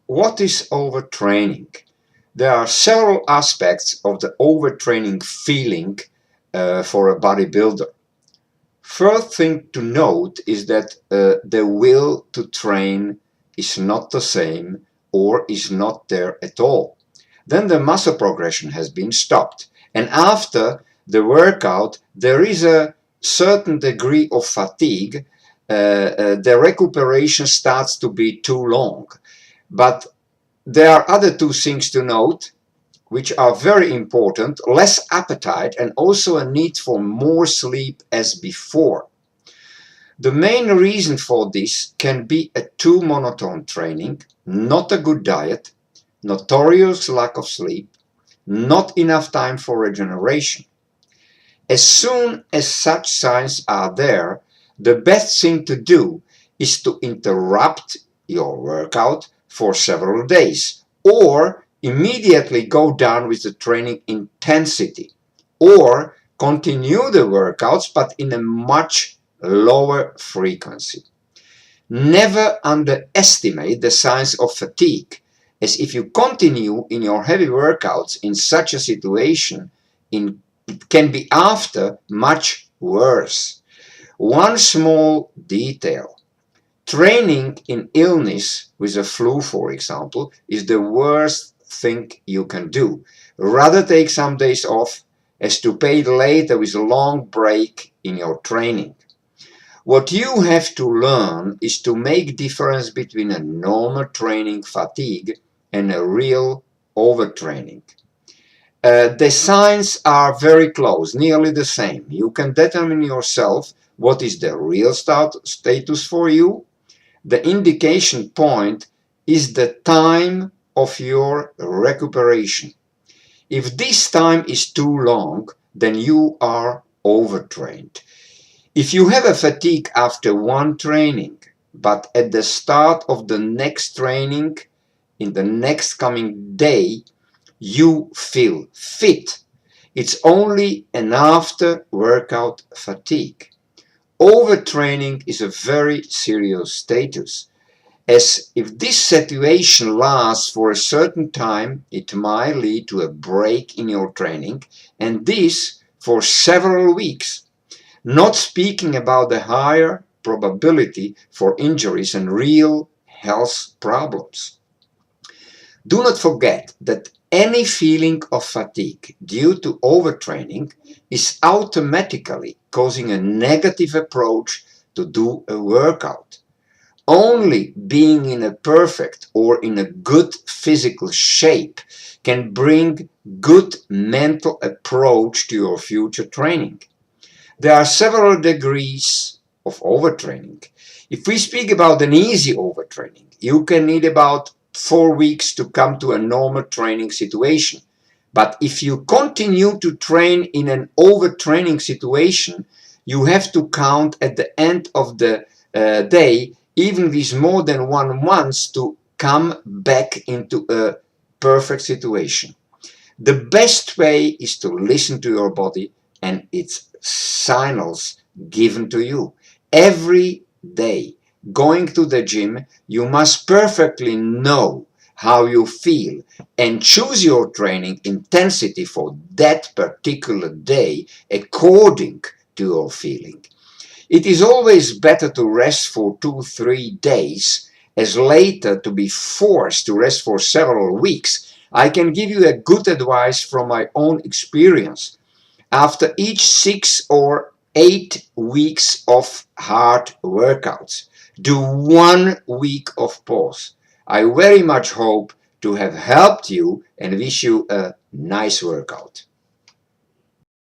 what is overtraining? There are several aspects of the overtraining feeling for a bodybuilder. First thing to note is that the will to train is not the same or is not there at all. Then the muscle progression has been stopped, and after the workout there is a certain degree of fatigue. The recuperation starts to be too long. But there are other two things to note which are very important: less appetite and also a need for more sleep as before. The main reason for this can be a too monotone training, not a good diet, notorious lack of sleep, not enough time for regeneration. As soon as such signs are there, the best thing to do is to interrupt your workout for several days, or immediately go down with the training intensity, or continue the workouts but in a much lower frequency. Never underestimate the signs of fatigue, as if you continue in your heavy workouts in such a situation, it can be after much worse. One small detail: training in illness with a flu, for example, is the worst thing you can do. Rather take some days off as to pay later with a long break in your training. What you have to learn is to make difference between a normal training fatigue and a real overtraining. The signs are very close, nearly the same. You can determine yourself what is the real status for you. The indication point is the time of your recuperation. If this time is too long, then you are overtrained. If you have a fatigue after one training, but at the start of the next training, in the next coming day, you feel fit, it's only an after workout fatigue. Overtraining is a very serious status, as if this situation lasts for a certain time, it might lead to a break in your training, and this for several weeks. Not speaking about the higher probability for injuries and real health problems. Do not forget that any feeling of fatigue due to overtraining is automatically causing a negative approach to do a workout. Only being in a perfect or in a good physical shape can bring good mental approach to your future training. There are several degrees of overtraining. If we speak about an easy overtraining, you can need about 4 weeks to come to a normal training situation. But if you continue to train in an overtraining situation, you have to count at the end of the day, even with more than 1 month, to come back into a perfect situation. The best way is to listen to your body and its signals given to you. Every day, going to the gym, you must perfectly know how you feel and choose your training intensity for that particular day according to your feeling. It is always better to rest for 2-3 days as later to be forced to rest for several weeks. I can give you a good advice from my own experience. After each 6 or 8 weeks of hard workouts, do 1 week of pause. I very much hope to have helped you and wish you a nice workout.